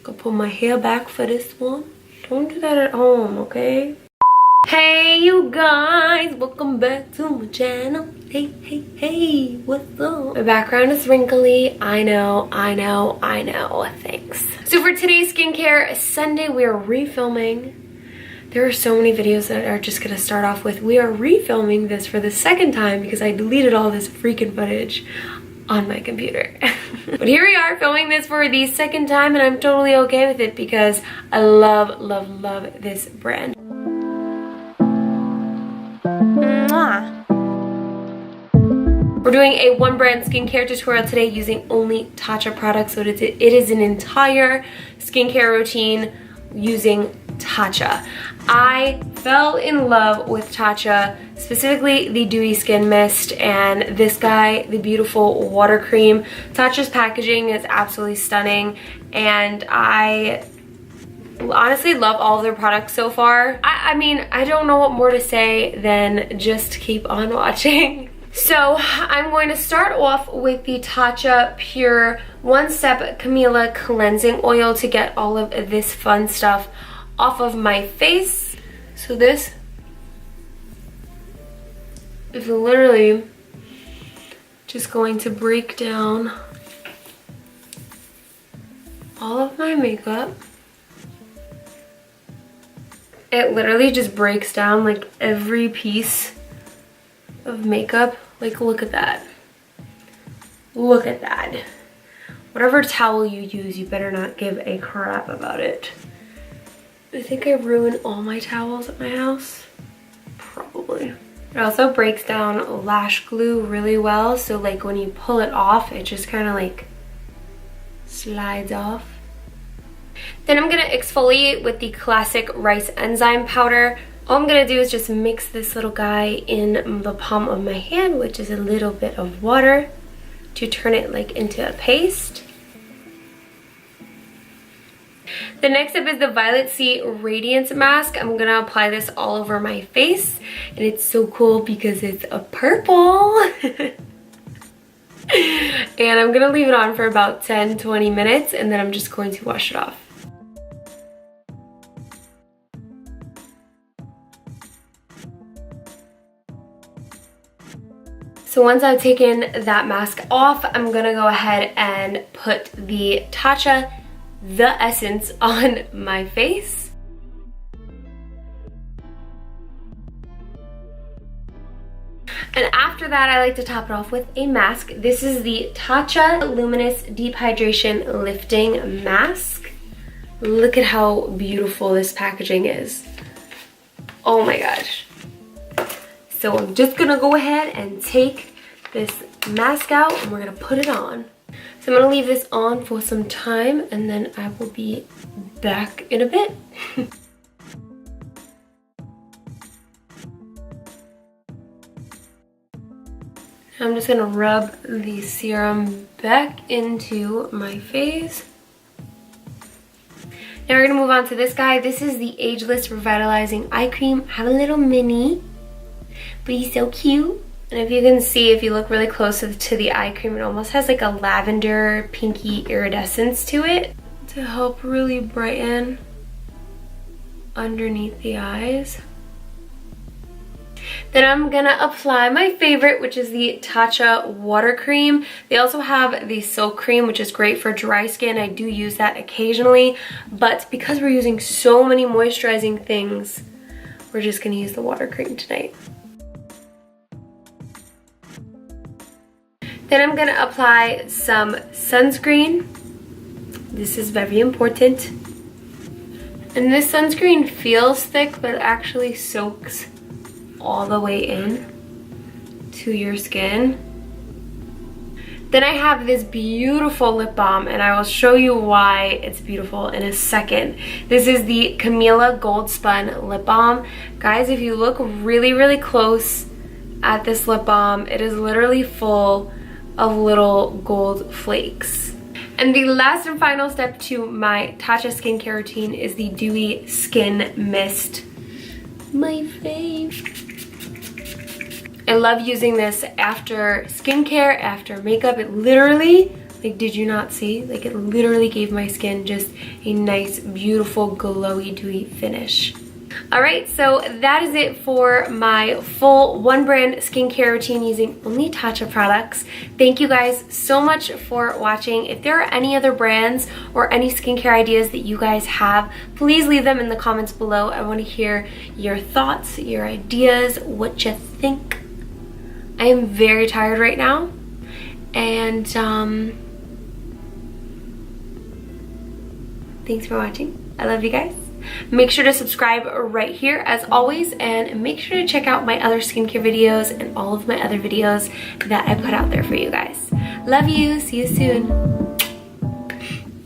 Gonna pull my hair back for this one. Don't do that at home, okay? Hey you guys, welcome back to my channel. Hey, what's up? My background is wrinkly. I know, thanks. So for today's skincare Sunday, we are refilming. There are so many videos that are just gonna start off with, we are refilming this for the second time because I deleted all this freaking footage on my computer. But here we are filming this for the second time, and I'm totally okay with it because I love this brand. Mwah. We're doing a one brand skincare tutorial today using only Tatcha products. So it is an entire skincare routine using Tatcha. I fell in love with Tatcha, specifically the Dewy Skin Mist and this guy, the beautiful water cream. Tatcha's packaging is absolutely stunning, and I honestly love all of their products so far. I mean, I don't know what more to say than just keep on watching. So I'm going to start off with the Tatcha Pure One Step Camellia Cleansing Oil to get all of this fun stuff off of my face. So this is literally just going to break down all of my makeup. It literally just breaks down like every piece of makeup. Like, look at that. Look at that. Whatever towel you use, you better not give a crap about it. I think I ruined all my towels at my house. Probably. It also breaks down lash glue really well, so like when you pull it off, it just kind of like slides off. Then I'm gonna exfoliate with the classic rice enzyme powder. All I'm gonna do is just mix this little guy in the palm of my hand, which is a little bit of water, to turn it like into a paste. The next step is the Violet Sea Radiance Mask. I'm gonna apply this all over my face, and it's so cool because it's a purple. And I'm gonna leave it on for about 10-20 minutes, and then I'm just going to wash it off. So once I've taken that mask off, I'm gonna go ahead and put the Tatcha The Essence on my face. And after that, I like to top it off with a mask. This is the Tatcha Luminous Deep Hydration Lifting Mask. Look at how beautiful this packaging is. Oh my gosh. So I'm just gonna go ahead and take this mask out, and we're gonna put it on. So I'm gonna leave this on for some time, and then I will be back in a bit. I'm just gonna rub the serum back into my face. Now we're gonna move on to this guy. This is the Ageless Revitalizing Eye Cream. I have a little mini, but he's so cute. And if you can see, if you look really close to the eye cream, it almost has like a lavender pinky iridescence to it to help really brighten underneath the eyes. Then I'm gonna apply my favorite, which is the Tatcha Water Cream. They also have the Silk Cream, which is great for dry skin. I do use that occasionally, but because we're using so many moisturizing things, we're just gonna use the water cream tonight. Then I'm gonna apply some sunscreen. This is very important. And this sunscreen feels thick, but it actually soaks all the way in to your skin. Then I have this beautiful lip balm, and I will show you why it's beautiful in a second. This is the Camellia Gold Spun Lip Balm. Guys, if you look really close at this lip balm, it is literally full of little gold flakes. And the last and final step to my Tatcha skincare routine is the Dewy Skin Mist. My fave. I love using this after skincare, after makeup. It literally Like, did you not see? Like, it literally gave my skin just a nice, beautiful, glowy, dewy finish. Alright, so that is it for my full one brand skincare routine using only Tatcha products. Thank you guys so much for watching. If there are any other brands or any skincare ideas that you guys have, please leave them in the comments below. I want to hear your thoughts, your ideas, what you think. I am very tired right now, and thanks for watching. I love you guys. Make sure to subscribe right here as always, and make sure to check out my other skincare videos and all of my other videos that I put out there for you guys. Love you. See you soon.